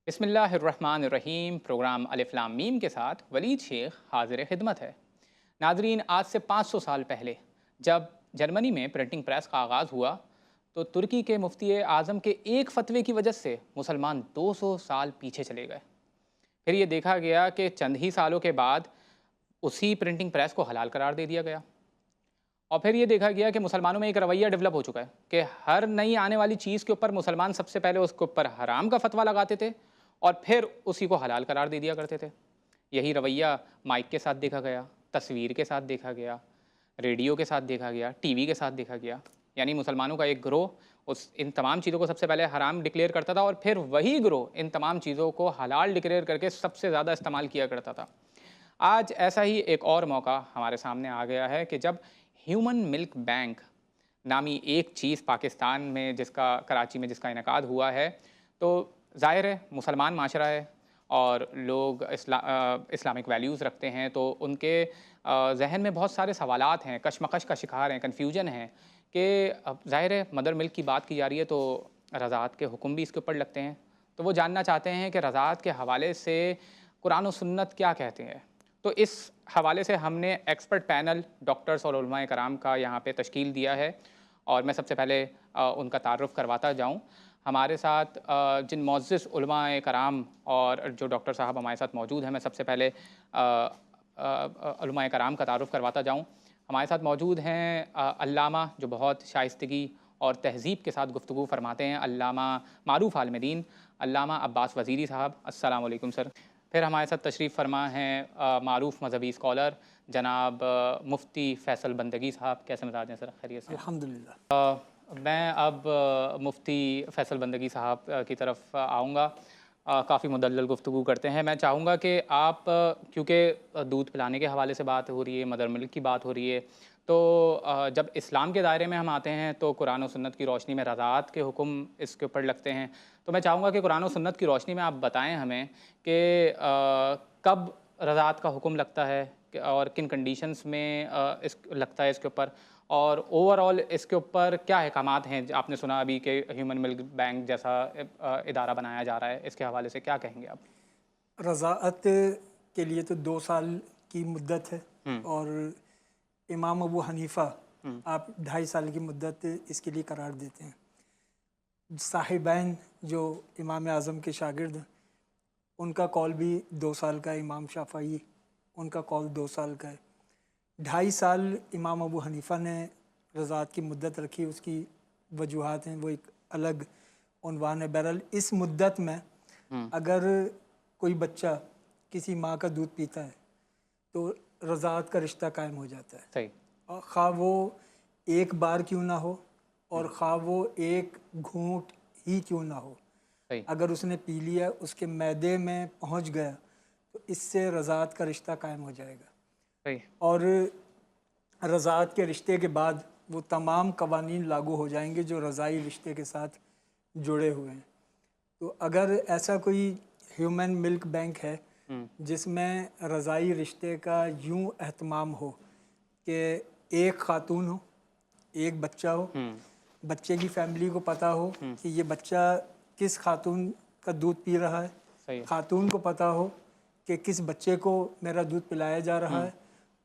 بسم اللہ الرحمن الرحیم۔ پروگرام الف لام میم کے ساتھ ولید شیخ حاضر خدمت ہے۔ ناظرین، آج سے 500 سال پہلے جب جرمنی میں پرنٹنگ پریس کا آغاز ہوا تو ترکی کے مفتی اعظم کے ایک فتوے کی وجہ سے مسلمان 200 سال پیچھے چلے گئے۔ پھر یہ دیکھا گیا کہ چند ہی سالوں کے بعد اسی پرنٹنگ پریس کو حلال قرار دے دیا گیا، اور پھر یہ دیکھا گیا کہ مسلمانوں میں ایک رویہ ڈیولپ ہو چکا ہے کہ ہر نئی آنے والی چیز کے اوپر مسلمان سب سے پہلے اس کے اوپر حرام کا فتویٰ لگاتے تھے اور پھر اسی کو حلال قرار دے دیا کرتے تھے۔ یہی رویہ مائک کے ساتھ دیکھا گیا، تصویر کے ساتھ دیکھا گیا، ریڈیو کے ساتھ دیکھا گیا، ٹی وی کے ساتھ دیکھا گیا۔ یعنی مسلمانوں کا ایک گروہ ان تمام چیزوں کو سب سے پہلے حرام ڈکلیئر کرتا تھا، اور پھر وہی گروہ ان تمام چیزوں کو حلال ڈکلیئر کر کے سب سے زیادہ استعمال کیا کرتا تھا۔ آج ایسا ہی ایک اور موقع ہمارے سامنے آ گیا ہے کہ جب ہیومن ملک بینک نامی ایک چیز پاکستان میں کراچی میں جس کا انعقاد ہوا ہے، تو ظاہر ہے مسلمان معاشرہ ہے اور لوگ اسلامک ویلیوز رکھتے ہیں، تو ان کے ذہن میں بہت سارے سوالات ہیں، کشمکش کا شکار ہیں، کنفیوژن ہے کہ ظاہر ہے مدر ملک کی بات کی جا رہی ہے تو رضاعت کے حکم بھی اس کے اوپر لگتے ہیں، تو وہ جاننا چاہتے ہیں کہ رضاعت کے حوالے سے قرآن و سنت کیا کہتے ہیں۔ تو اس حوالے سے ہم نے ایکسپرٹ پینل ڈاکٹرز اور علماء کرام کا یہاں پہ تشکیل دیا ہے، اور میں سب سے پہلے ان کا تعارف کرواتا جاؤں۔ ہمارے ساتھ جن معزز علماء کرام اور جو ڈاکٹر صاحب ہمارے ساتھ موجود ہیں، میں سب سے پہلے علماء کرام کا تعارف کرواتا جاؤں۔ ہمارے ساتھ موجود ہیں علامہ جو بہت شائستگی اور تہذیب کے ساتھ گفتگو فرماتے ہیں، علامہ معروف عالم دین علامہ عباس وزیری صاحب۔ السلام علیکم سر۔ پھر ہمارے ساتھ تشریف فرما ہیں معروف مذہبی اسکالر جناب مفتی فیصل بندگی صاحب۔ کیسے مزاج ہیں سر؟ خیریت سے؟ الحمدللہ۔ میں اب مفتی فیصل بندگی صاحب کی طرف آؤں گا۔ کافی مدلل گفتگو کرتے ہیں۔ میں چاہوں گا کہ آپ، کیونکہ دودھ پلانے کے حوالے سے بات ہو رہی ہے، مدر ملک کی بات ہو رہی ہے، تو جب اسلام کے دائرے میں ہم آتے ہیں تو قرآن و سنت کی روشنی میں رضاعت کے حکم اس کے اوپر لگتے ہیں، تو میں چاہوں گا کہ قرآن و سنت کی روشنی میں آپ بتائیں ہمیں کہ کب رضاعت کا حکم لگتا ہے اور کن کنڈیشنز میں لگتا ہے اس کے اوپر، اور اوور آل اس کے اوپر کیا احکامات ہیں۔ آپ نے سنا ابھی کہ ہیومن ملک بینک جیسا ادارہ بنایا جا رہا ہے، اس کے حوالے سے کیا کہیں گے آپ؟ رضاعت کے لیے تو 2 سال کی مدت ہے، اور امام ابو حنیفہ آپ 2.5 سال کی مدت اس کے لیے قرار دیتے ہیں۔ صاحبین جو امام اعظم کے شاگرد ہیں ان کا قول بھی 2 سال کا ہے، امام شافعی ان کا قول 2 سال کا ہے۔ 2.5 سال امام ابو حنیفہ نے رضاعت کی مدت رکھی، اس کی وجوہات ہیں، وہ ایک الگ عنوان ہے۔ بہرحال اس مدت میں اگر کوئی بچہ کسی ماں کا دودھ پیتا ہے تو رضاعت کا رشتہ قائم ہو جاتا ہے، صحیح۔ اور خواہ وہ ایک بار کیوں نہ ہو اور خواہ وہ ایک گھونٹ ہی کیوں نہ ہو، صحیح۔ اگر اس نے پی لیا، اس کے معدے میں پہنچ گیا، تو اس سے رضاعت کا رشتہ قائم ہو جائے گا۔ صحیح۔ اور رضاعت کے رشتے کے بعد وہ تمام قوانین لاگو ہو جائیں گے جو رضاعی رشتے کے ساتھ جڑے ہوئے ہیں۔ تو اگر ایسا کوئی ہیومن ملک بینک ہے جس میں رضاعی رشتے کا یوں اہتمام ہو کہ ایک خاتون ہو، ایک بچہ ہو، بچے کی فیملی کو پتہ ہو کہ یہ بچہ کس خاتون کا دودھ پی رہا ہے، صحیح۔ خاتون کو پتہ ہو کہ کس بچے کو میرا دودھ پلایا جا رہا ہے،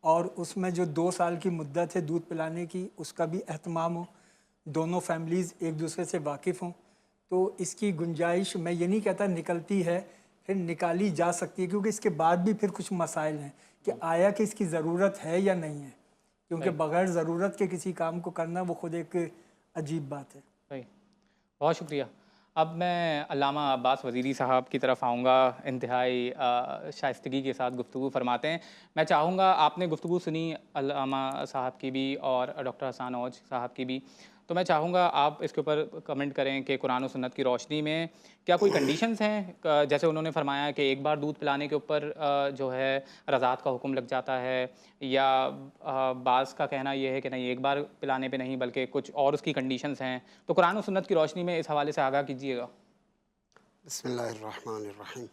اور اس میں جو 2 سال کی مدت ہے دودھ پلانے کی اس کا بھی اہتمام ہو، دونوں فیملیز ایک دوسرے سے واقف ہوں، تو اس کی گنجائش میں یہ نہیں کہتا نکلتی ہے، پھر نکالی جا سکتی ہے، کیونکہ اس کے بعد بھی پھر کچھ مسائل ہیں کہ آیا کہ اس کی ضرورت ہے یا نہیں ہے، کیونکہ بغیر ضرورت کے کسی کام کو کرنا وہ خود ایک عجیب بات ہے۔ صحیح۔ بہت شکریہ۔ اب میں علامہ عباس وزیری صاحب کی طرف آؤں گا، انتہائی شائستگی کے ساتھ گفتگو فرماتے ہیں۔ میں چاہوں گا، آپ نے گفتگو سنی علامہ صاحب کی بھی اور ڈاکٹر حسان اوج صاحب کی بھی، تو میں چاہوں گا آپ اس کے اوپر کمنٹ کریں کہ قرآن و سنت کی روشنی میں کیا کوئی کنڈیشنز ہیں، جیسے انہوں نے فرمایا کہ ایک بار دودھ پلانے کے اوپر جو ہے رضاعت کا حکم لگ جاتا ہے، یا بعض کا کہنا یہ ہے کہ نہیں، ایک بار پلانے پہ نہیں بلکہ کچھ اور اس کی کنڈیشنز ہیں، تو قرآن و سنت کی روشنی میں اس حوالے سے آگاہ کیجیے گا۔ بسم اللہ الرحمن الرحیم۔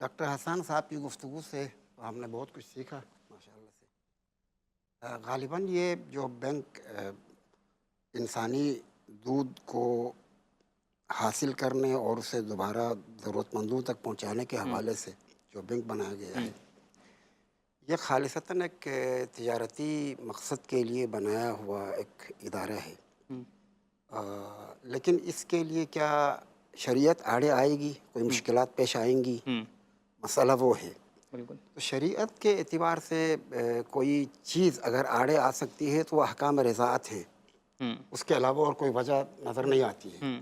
ڈاکٹر حسان صاحب کی گفتگو سے ہم نے بہت کچھ سیکھا ماشاءاللہ سے۔ غالباً یہ جو بینک انسانی دودھ کو حاصل کرنے اور اسے دوبارہ ضرورت مندوں تک پہنچانے کے حوالے سے جو بینک بنایا گیا ہے یہ خالصتاً ایک تجارتی مقصد کے لیے بنایا ہوا ایک ادارہ ہے، لیکن اس کے لیے کیا شریعت آڑے آئے گی، کوئی مشکلات پیش آئیں گی، مسئلہ وہ ہے۔ بالکل تو شریعت کے اعتبار سے کوئی چیز اگر آڑے آ سکتی ہے تو وہ احکام رضاعت ہیں، اس کے علاوہ اور کوئی وجہ نظر نہیں آتی ہے۔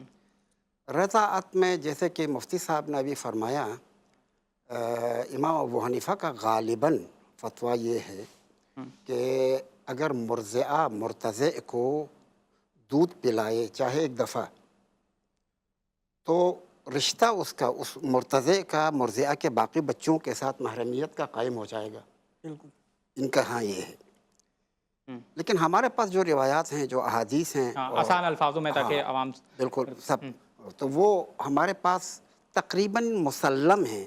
رضاعت میں جیسے کہ مفتی صاحب نے ابھی فرمایا، امام ابو حنیفہ کا غالباً فتویٰ یہ ہے کہ اگر مرضعہ مرتضع کو دودھ پلائے چاہے ایک دفعہ، تو رشتہ اس کا اس مرتضع کا مرضعہ کے باقی بچوں کے ساتھ محرمیت کا قائم ہو جائے گا۔ بالکل ان کا ہاں یہ ہے، لیکن ہمارے پاس جو روایات ہیں، جو احادیث ہیں، آسان الفاظوں میں تاکہ عوام بالکل سب، تو وہ ہمارے پاس تقریباً مسلم ہیں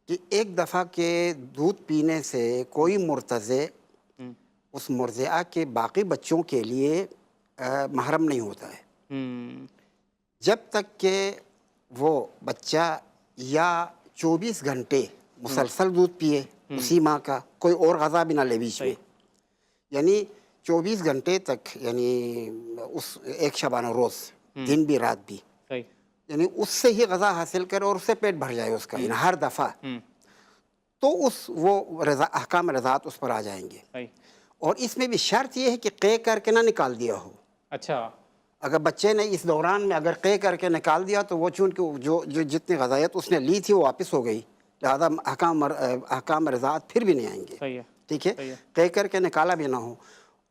کہ ایک دفعہ کے دودھ پینے سے کوئی مرتضع اس مرضعہ کے باقی بچوں کے لیے محرم نہیں ہوتا ہے، جب تک کہ وہ بچہ یا 24 گھنٹے مسلسل دودھ پیے اسی ماں کا، کوئی اور غذا بھی نہ لے بیچ میں، یعنی 24 گھنٹے تک، یعنی اس ایک شبانہ روز، دن بھی رات بھی، یعنی اس سے ہی غذا حاصل کرے اور اس سے پیٹ بھر جائے اس کا، یعنی ہر دفعہ، تو وہ احکام رضاعت اس پر آ جائیں گے۔ اور اس میں بھی شرط یہ ہے کہ قے کر کے نہ نکال دیا ہو۔ اچھا، اگر بچے نے اس دوران میں اگر قے کر کے نکال دیا تو وہ چونکہ جو جتنی غذائیت اس نے لی تھی وہ واپس ہو گئی، لہذا احکام رضاعت پھر بھی نہیں آئیں گے۔ صحیح ہے، ٹھیک ہے، قے کر کے نکالا بھی نہ ہو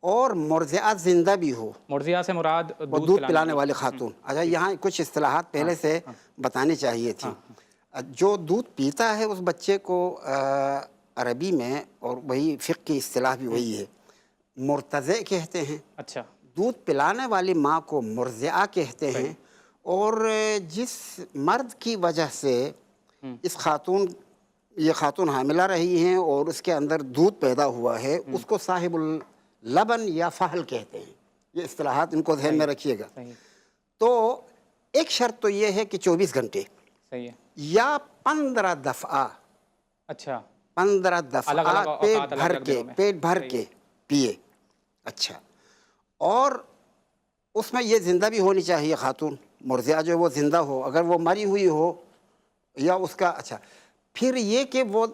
اور مرضعہ زندہ بھی ہو، مرضیہ سے مراد وہ دودھ پلانے والی خاتون۔ اچھا، یہاں کچھ اصطلاحات پہلے سے بتانی چاہیے تھی۔ جو دودھ پیتا ہے اس بچے کو عربی میں، اور وہی فقہ کی اصطلاح بھی وہی ہے، مرتضع کہتے ہیں۔ اچھا، دودھ پلانے والی ماں کو مرضعہ کہتے ہیں، اور جس مرد کی وجہ سے یہ خاتون حاملہ رہی ہیں اور اس کے اندر دودھ پیدا ہوا ہے، اس کو صاحب اللبن یا فحل کہتے ہیں۔ یہ اصطلاحات ان کو ذہن میں رکھیے گا۔ تو ایک شرط تو یہ ہے کہ 24 گھنٹے صحیح ہے، یا 15 دفعہ، اچھا 15 دفعہ پیٹ بھر کے پیے۔ اچھا، اور اس میں یہ زندہ بھی ہونی چاہیے خاتون، مرضعہ جو وہ زندہ ہو، اگر وہ مری ہوئی ہو یا اس کا، اچھا پھر یہ کہ وہ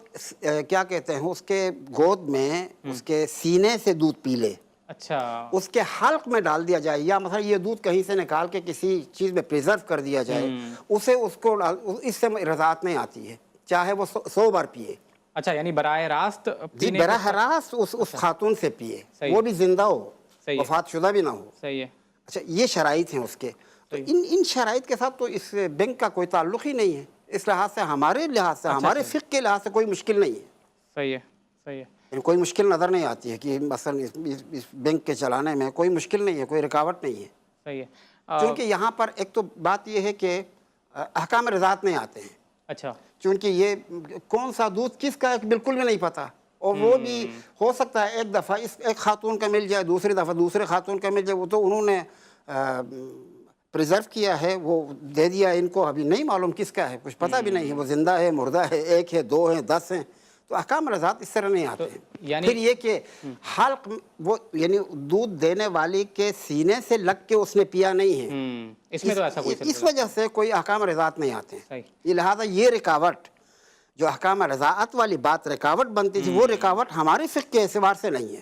کیا کہتے ہیں، اس کے گود میں اس کے سینے سے دودھ پی لے، اچھا، اس کے حلق میں ڈال دیا جائے، یا مثلا یہ دودھ کہیں سے نکال کے کسی چیز میں پریزرو کر دیا جائے، اس کو اس سے رضاعت نہیں آتی ہے، چاہے وہ 100 بار پیے۔ اچھا، یعنی براہ راست جی، براہ راست اس خاتون سے پیے، وہ بھی زندہ ہو، وفات شدہ بھی نہ ہو۔ صحیح ہے، اچھا، یہ شرائط ہیں اس کے۔ تو ان شرائط کے ساتھ تو اس بینک کا کوئی تعلق ہی نہیں ہے، اس لحاظ سے ہمارے لحاظ سے، ہمارے فقہ کے لحاظ سے کوئی مشکل نہیں ہے۔ صحیح ہے، صحیح ہے، کوئی مشکل نظر نہیں آتی ہے کہ مثلا اس بینک کے چلانے میں کوئی مشکل نہیں ہے، کوئی رکاوٹ نہیں ہے۔ صحیح ہے، چونکہ یہاں پر ایک تو بات یہ ہے کہ احکام رضاعت نہیں آتے ہیں، اچھا، چونکہ یہ کون سا دودھ کس کا ہے بالکل بھی نہیں پتہ، اور وہ بھی ہو سکتا ہے ایک دفعہ ایک خاتون کا مل جائے، دوسری دفعہ دوسرے خاتون کا مل جائے، وہ تو انہوں نے پریزرو کیا ہے، وہ دے دیا ان کو، ابھی نہیں معلوم کس کا ہے، کچھ پتہ بھی نہیں ہے، وہ زندہ ہے، مردہ ہے، 1 ہے، 2 ہیں، 10 ہیں۔ تو احکام رضاعت اس طرح نہیں آتے ہیں۔ پھر یہ کہ حلق، وہ یعنی دودھ دینے والی کے سینے سے لگ کے اس نے پیا نہیں ہے، اس میں تو ایسا کوئی اس وجہ سے کوئی احکام رضاعت نہیں آتے ہیں۔ صحیح، یہ لہٰذا یہ رکاوٹ جو احکام رضاعت والی بات رکاوٹ بنتی تھی، وہ رکاوٹ ہمارے فقہ کے اعتبار سے نہیں ہے۔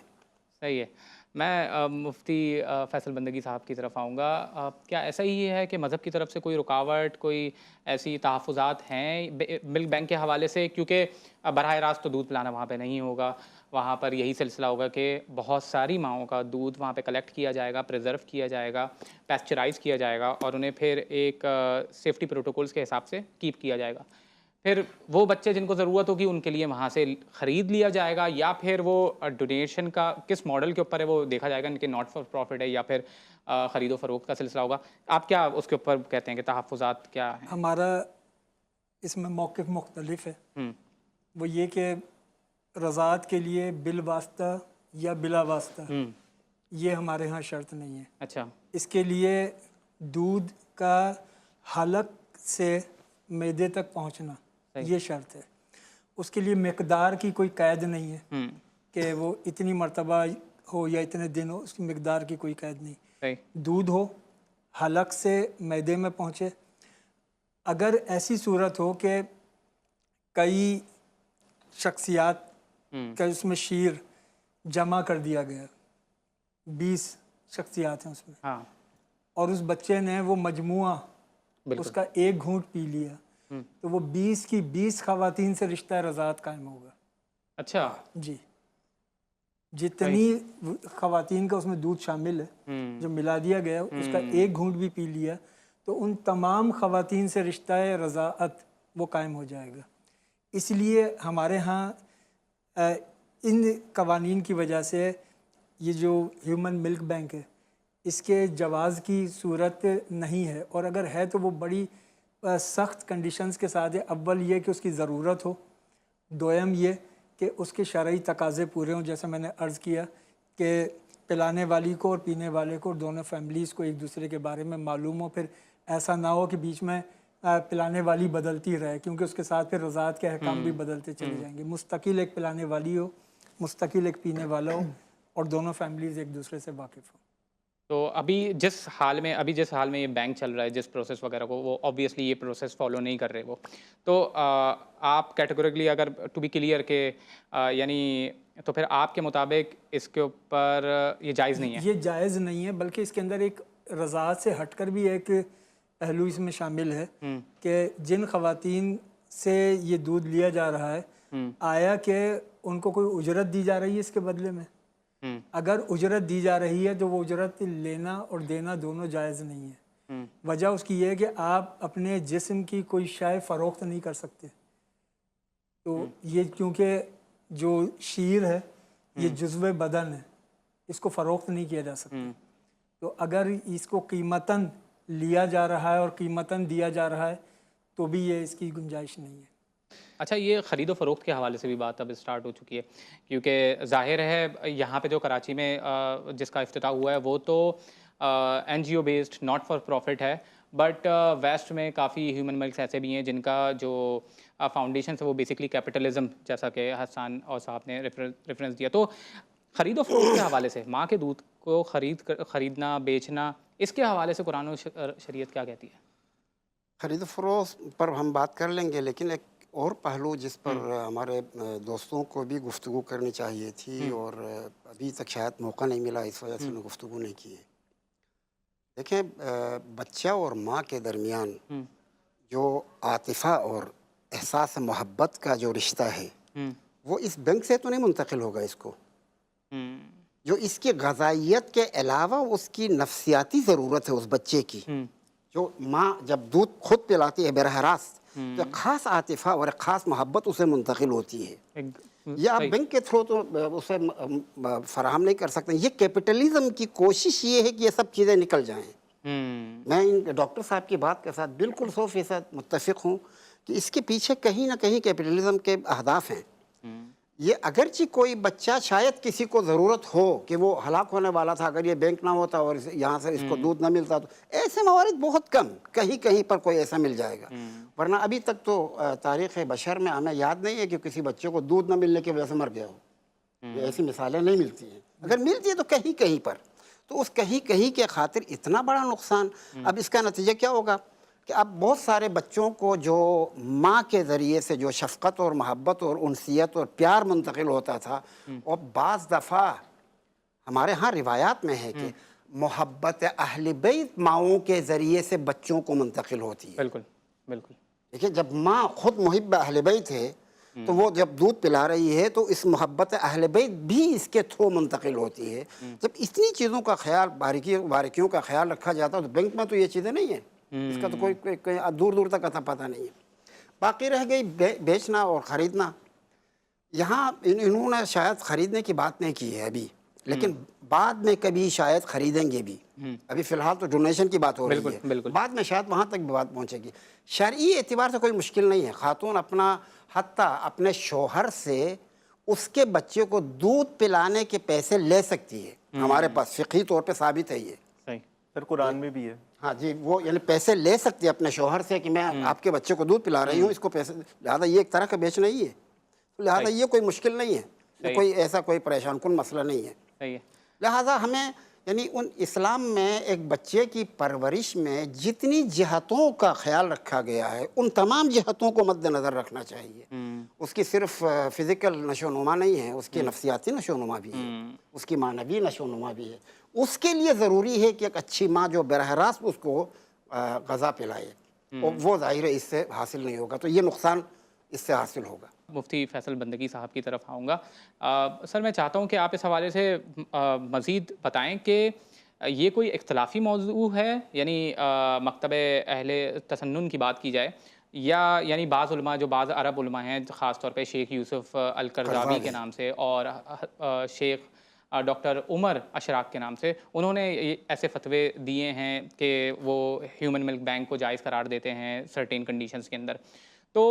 صحیح ہے۔ میں مفتی فیصل بندگی صاحب کی طرف آؤں گا۔ کیا ایسا ہی ہے کہ مذہب کی طرف سے کوئی رکاوٹ، کوئی ایسی تحفظات ہیں ملک بینک کے حوالے سے؟ کیونکہ براہ راست تو دودھ پلانا وہاں پہ نہیں ہوگا، وہاں پر یہی سلسلہ ہوگا کہ بہت ساری ماؤں کا دودھ وہاں پہ کلیکٹ کیا جائے گا، پریزرو کیا جائے گا، پیسچرائز کیا جائے گا، اور انہیں پھر ایک سیفٹی پروٹوکولز کے حساب سے کیپ کیا جائے گا۔ پھر وہ بچے جن کو ضرورت ہوگی ان کے لیے وہاں سے خرید لیا جائے گا، یا پھر وہ ڈونیشن کا کس ماڈل کے اوپر ہے وہ دیکھا جائے گا، ان کے ناٹ فار پروفٹ ہے یا پھر خرید و فروخت کا سلسلہ ہوگا؟ آپ کیا اس کے اوپر کہتے ہیں کہ تحفظات کیا ہیں؟ ہمارا اس میں موقف مختلف ہے۔ وہ یہ کہ رضاعت کے لیے بالواسطہ یا بلا واسطہ یہ ہمارے ہاں شرط نہیں ہے۔ اچھا، اس کے لیے دودھ کا حلق سے معدے تک پہنچنا صحیح۔ یہ شرط ہے. اس کے لیے مقدار کی کوئی قید نہیں ہے کہ وہ اتنی مرتبہ ہو یا اتنے دن ہو، اس کی مقدار کی کوئی قید نہیں. صحیح۔ دودھ ہو، حلق سے معدے میں پہنچے. اگر ایسی صورت ہو کہ کئی شخصیات کا اس میں شیر جمع کر دیا گیا، 20 شخصیات ہیں اس میں، ہاں اور اس بچے نے وہ مجموعہ بالکل۔ اس کا ایک گھونٹ پی لیا، تو وہ 20 کی 20 خواتین سے رشتہ رضاعت قائم ہوگا. اچھا جی، جتنی خواتین کا اس میں دودھ شامل ہے جو ملا دیا گیا، اس کا ایک گھونٹ بھی پی لیا تو ان تمام خواتین سے رشتہ رضاعت وہ قائم ہو جائے گا. اس لیے ہمارے ہاں ان قوانین کی وجہ سے یہ جو ہیومن ملک بینک ہے اس کے جواز کی صورت نہیں ہے، اور اگر ہے تو وہ بڑی سخت کنڈیشنز کے ساتھ ہے. اول یہ کہ اس کی ضرورت ہو، دوم یہ کہ اس کے شرعی تقاضے پورے ہوں، جیسا میں نے عرض کیا کہ پلانے والی کو اور پینے والے کو اور دونوں فیملیز کو ایک دوسرے کے بارے میں معلوم ہو. پھر ایسا نہ ہو کہ بیچ میں پلانے والی بدلتی رہے، کیونکہ اس کے ساتھ پھر رضاعت کے احکام بھی بدلتے چلے جائیں گے. مستقل ایک پلانے والی ہو، مستقل ایک پینے والا ہو، اور دونوں فیملیز ایک دوسرے سے واقف ہوں. تو ابھی جس حال میں یہ بینک چل رہا ہے، جس پروسیس وغیرہ کو، وہ آبویسلی یہ پروسیس فالو نہیں کر رہے وہ، تو آپ کیٹیگوریکلی اگر ٹو بی کلیئر کہ یعنی تو پھر آپ کے مطابق اس کے اوپر یہ جائز نہیں ہے؟ یہ جائز نہیں ہے، بلکہ اس کے اندر ایک رضاعت سے ہٹ کر بھی ایک پہلو اس میں شامل ہے کہ جن خواتین سے یہ دودھ لیا جا رہا ہے، آیا کہ ان کو کوئی اجرت دی جا رہی ہے اس کے بدلے میں؟ اگر اجرت دی جا رہی ہے تو وہ اجرت لینا اور دینا دونوں جائز نہیں ہے. وجہ اس کی یہ ہے کہ آپ اپنے جسم کی کوئی شے فروخت نہیں کر سکتے. تو یہ کیونکہ جو شیر ہے یہ جزو بدن ہے، اس کو فروخت نہیں کیا جا سکتا. تو اگر اس کو قیمتاً لیا جا رہا ہے اور قیمتاً دیا جا رہا ہے تو بھی یہ اس کی گنجائش نہیں ہے. اچھا، یہ خرید و فروخت کے حوالے سے بھی بات اب اسٹارٹ ہو چکی ہے، کیونکہ ظاہر ہے یہاں پہ جو کراچی میں جس کا افتتاح ہوا ہے وہ تو N G O based not for profit ہے، بٹ ویسٹ میں کافی ہیومن ملکس ایسے بھی ہیں جن کا جو فاؤنڈیشن ہے وہ بیسکلی کیپٹلزم، جیسا کہ حسان اور صاحب نے ریفرنس دیا. تو خرید و فروخت کے حوالے سے ماں کے دودھ کو خریدنا بیچنا، اس کے حوالے سے قرآن و شریعت کیا کہتی ہے؟ خرید و فروخت پر ہم بات کر لیں گے، لیکن ایک اور پہلو جس پر ہمارے دوستوں کو بھی گفتگو کرنی چاہیے تھی اور ابھی تک شاید موقع نہیں ملا، اس وجہ سے انہیں گفتگو نہیں کی ہے. دیکھیں، بچہ اور ماں کے درمیان جو عاطفہ اور احساس محبت کا جو رشتہ ہے وہ اس بینک سے تو نہیں منتقل ہوگا. اس کو جو اس کی غذائیت کے علاوہ اس کی نفسیاتی ضرورت ہے اس بچے کی، جو ماں جب دودھ خود پلاتی ہے براہ راست تو ایک خاص عاطفہ اور ایک خاص محبت اسے منتقل ہوتی ہے. یہ آپ بینک کے تھرو تو اسے فراہم نہیں کر سکتے. یہ کیپٹلزم کی کوشش یہ ہے کہ یہ سب چیزیں نکل جائیں. میں ڈاکٹر صاحب کی بات کے ساتھ بالکل 100% متفق ہوں کہ اس کے پیچھے کہیں نہ کہیں کیپٹلزم کے اہداف ہیں. یہ اگرچہ کوئی بچہ شاید کسی کو ضرورت ہو کہ وہ ہلاک ہونے والا تھا اگر یہ بینک نہ ہوتا اور یہاں سے اس کو دودھ نہ ملتا، تو ایسے موارد بہت کم، کہیں کہیں پر کوئی ایسا مل جائے گا. ورنہ ابھی تک تو تاریخ بشر میں ہمیں یاد نہیں ہے کہ کسی بچے کو دودھ نہ ملنے کی وجہ سے مر گیا ہو. ایسی مثالیں نہیں ملتی ہیں. اگر ملتی ہے تو کہیں کہیں پر. تو اس کہیں کہیں کے خاطر اتنا بڑا نقصان. اب اس کا نتیجہ کیا ہوگا کہ اب بہت سارے بچوں کو جو ماں کے ذریعے سے جو شفقت اور محبت اور انسیت اور پیار منتقل ہوتا تھا، اور بعض دفعہ ہمارے ہاں روایات میں ہے کہ محبت اہل بیت ماؤں کے ذریعے سے بچوں کو منتقل ہوتی ہے. بالکل بالکل. دیکھیں، جب ماں خود محب اہل بیت ہے تو وہ جب دودھ پلا رہی ہے تو اس محبت اہل بیت بھی اس کے تھرو منتقل ہوتی ہے. جب اتنی چیزوں کا خیال، باریکیوں کا خیال رکھا جاتا ہے تو بینک میں تو یہ چیزیں نہیں ہیں. اس کا تو کوئی دور دور تک پتہ نہیں ہے. باقی رہ گئی بیچنا اور خریدنا. یہاں انہوں نے شاید خریدنے کی بات نہیں کی ہے ابھی، لیکن بعد میں کبھی شاید خریدیں گے بھی. ابھی فی الحال تو ڈونیشن کی بات ہو رہی ہے، بعد میں شاید وہاں تک بھی بات پہنچے گی. شرعی اعتبار سے کوئی مشکل نہیں ہے. خاتون اپنا حتیٰ اپنے شوہر سے اس کے بچے کو دودھ پلانے کے پیسے لے سکتی ہے. ہمارے پاس فقہی طور پہ ثابت ہے یہ. پھر قرآن میں بھی ہے. ہاں جی، وہ یعنی پیسے لے سکتی ہے اپنے شوہر سے کہ میں آپ کے بچے کو دودھ پلا رہی ہوں، اس کو پیسے، لہٰذا یہ ایک طرح کا بیچنا ہی ہے، لہٰذا یہ کوئی مشکل نہیں ہے، یہ کوئی ایسا کوئی پریشان کن مسئلہ نہیں ہے. صحیح ہے. لہٰذا ہمیں یعنی ان اسلام میں ایک بچے کی پرورش میں جتنی جہتوں کا خیال رکھا گیا ہے ان تمام جہتوں کو مد نظر رکھنا چاہیے. اس کی صرف فزیکل نشو و نما نہیں ہے، اس کی نفسیاتی نشو و نما بھی ہے، اس کی معنوی نشو و نما بھی ہے. اس کے لیے ضروری ہے کہ ایک اچھی ماں جو براہ راست اس کو غذا پلائے، وہ ظاہر ہے اس سے حاصل نہیں ہوگا، تو یہ نقصان اس سے حاصل ہوگا. مفتی فیصل بندگی صاحب کی طرف آؤں گا. سر میں چاہتا ہوں کہ آپ اس حوالے سے مزید بتائیں کہ یہ کوئی اختلافی موضوع ہے، یعنی مکتب اہل تسنن کی بات کی جائے، یا یعنی بعض علماء جو بعض عرب علماء ہیں، خاص طور پہ شیخ یوسف القرضاوی کے نام سے اور شیخ ڈاکٹر عمر اشراق کے نام سے، انہوں نے ایسے فتوے دیے ہیں کہ وہ ہیومن ملک بینک کو جائز قرار دیتے ہیں سرٹین کنڈیشنز کے اندر. تو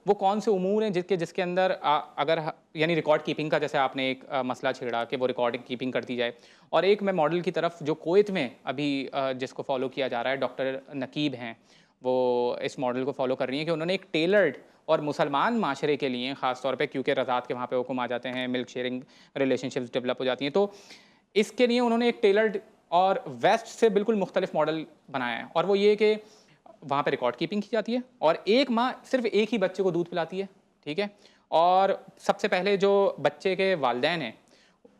وہ کون سے امور ہیں جس کے اندر اگر یعنی ریکارڈ کیپنگ کا جیسے آپ نے ایک مسئلہ چھیڑا کہ وہ ریکارڈ کیپنگ کر دی جائے، اور ایک میں ماڈل کی طرف جو کویت میں ابھی جس کو فالو کیا جا رہا ہے، ڈاکٹر نقیب ہیں وہ اس ماڈل کو فالو کر رہی ہیں کہ انہوں نے ایک ٹیلرڈ اور مسلمان معاشرے کے لیے خاص طور پہ، کیونکہ رضاعت کے وہاں پہ حکم آ جاتے ہیں، ملک شیئرنگ ریلیشن شپس ڈیولپ ہو جاتی ہیں، تو اس کے لیے انہوں نے ایک ٹیلرڈ اور ویسٹ سے بالکل مختلف ماڈل بنایا ہے. اور وہ یہ کہ وہاں پہ ریکارڈ کیپنگ کی جاتی ہے اور ایک ماں صرف ایک ہی بچے کو دودھ پلاتی ہے، ٹھیک ہے. اور سب سے پہلے جو بچے کے والدین ہیں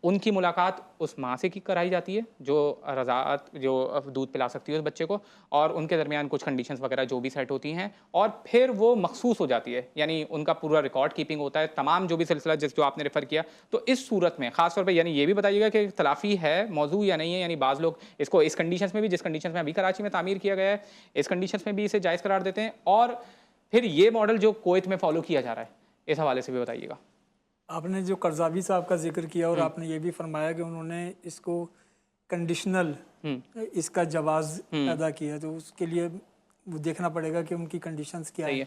ان کی ملاقات اس ماں سے کرائی جاتی ہے جو رضاعت جو دودھ پلا سکتی ہے اس بچے کو، اور ان کے درمیان کچھ کنڈیشنز وغیرہ جو بھی سیٹ ہوتی ہیں، اور پھر وہ مخصوص ہو جاتی ہے، یعنی ان کا پورا ریکارڈ کیپنگ ہوتا ہے تمام جو بھی سلسلہ جو آپ نے ریفر کیا. تو اس صورت میں خاص طور پہ یعنی یہ بھی بتائیے گا کہ اختلافی ہے موضوع یا نہیں ہے، یعنی بعض لوگ اس کو اس کنڈیشنز میں بھی، جس کنڈیشنز میں ابھی کراچی میں تعمیر کیا گیا ہے، اس کنڈیشنز میں بھی اسے جائز قرار دیتے ہیں، اور پھر یہ ماڈل جو کویت میں فالو کیا جا رہا ہے اس حوالے سے بھی بتائیے گا. آپ نے جو قرضاوی صاحب کا ذکر کیا اور آپ نے یہ بھی فرمایا کہ انہوں نے اس کو کنڈیشنل اس کا جواز پیدا کیا، تو اس کے لیے وہ دیکھنا پڑے گا کہ ان کی کنڈیشنز کیا ہے.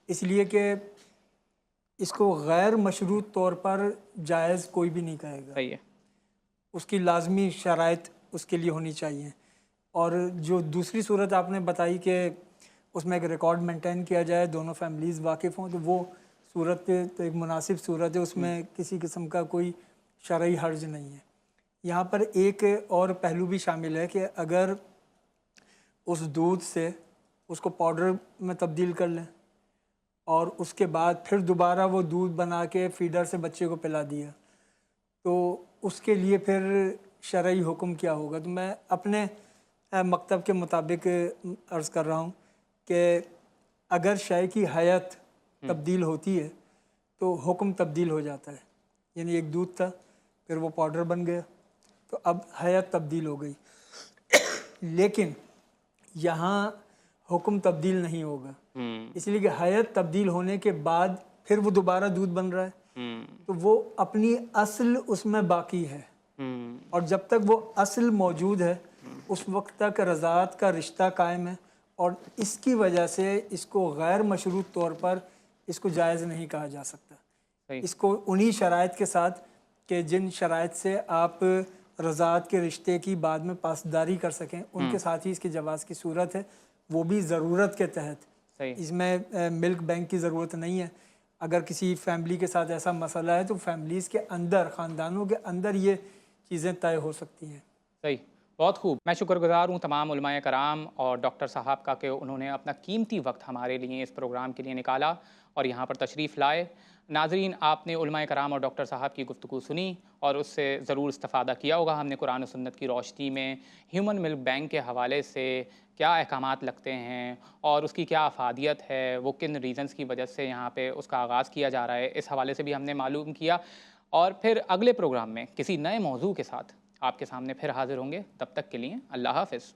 اس لیے کہ اس کو غیر مشروط طور پر جائز کوئی بھی نہیں کہے گا، اس کی لازمی شرائط اس کے لیے ہونی چاہیے. اور جو دوسری صورت آپ نے بتائی کہ اس میں ایک ریکارڈ مینٹین کیا جائے، دونوں فیملیز واقف ہوں، تو وہ صورت تو ایک مناسب صورت ہے، اس میں کسی قسم کا کوئی شرعی حرج نہیں ہے. یہاں پر ایک اور پہلو بھی شامل ہے کہ اگر اس دودھ سے اس کو پاؤڈر میں تبدیل کر لیں اور اس کے بعد پھر دوبارہ وہ دودھ بنا کے فیڈر سے بچے کو پلا دیا، تو اس کے لیے پھر شرعی حکم کیا ہوگا. تو میں اپنے مکتب کے مطابق عرض کر رہا ہوں کہ اگر شے کی حیت تبدیل ہوتی ہے تو حکم تبدیل ہو جاتا ہے. یعنی ایک دودھ تھا، پھر وہ پاؤڈر بن گیا، تو اب حیت تبدیل ہو گئی، لیکن یہاں حکم تبدیل نہیں ہوگا، اس لیے کہ حیت تبدیل ہونے کے بعد پھر وہ دوبارہ دودھ بن رہا ہے، تو وہ اپنی اصل اس میں باقی ہے، اور جب تک وہ اصل موجود ہے اس وقت تک رضاعت کا رشتہ قائم ہے، اور اس کی وجہ سے اس کو غیر مشروط طور پر اس کو جائز نہیں کہا جا سکتا. اس کو انہی شرائط کے ساتھ کہ جن شرائط سے آپ رضاعت کے رشتے کی بعد میں پاسداری کر سکیں، ان کے ساتھ ہی اس کے جواز کی صورت ہے، وہ بھی ضرورت کے تحت. اس میں ملک بینک کی ضرورت نہیں ہے. اگر کسی فیملی کے ساتھ ایسا مسئلہ ہے تو فیملیز کے اندر، خاندانوں کے اندر یہ چیزیں طے ہو سکتی ہیں. صحیح، بہت خوب. میں شکر گزار ہوں تمام علماء کرام اور ڈاکٹر صاحب کا کہ انہوں نے اپنا قیمتی وقت ہمارے لیے اس پروگرام کے لیے نکالا اور یہاں پر تشریف لائے. ناظرین، آپ نے علماء کرام اور ڈاکٹر صاحب کی گفتگو سنی اور اس سے ضرور استفادہ کیا ہوگا. ہم نے قرآن و سنت کی روشنی میں ہیومن ملک بینک کے حوالے سے کیا احکامات لگتے ہیں اور اس کی کیا افادیت ہے، وہ کن ریزنز کی وجہ سے یہاں پہ اس کا آغاز کیا جا رہا ہے، اس حوالے سے بھی ہم نے معلوم کیا. اور پھر اگلے پروگرام میں کسی نئے موضوع کے ساتھ آپ کے سامنے پھر حاضر ہوں گے. تب تک کے لیے اللہ حافظ.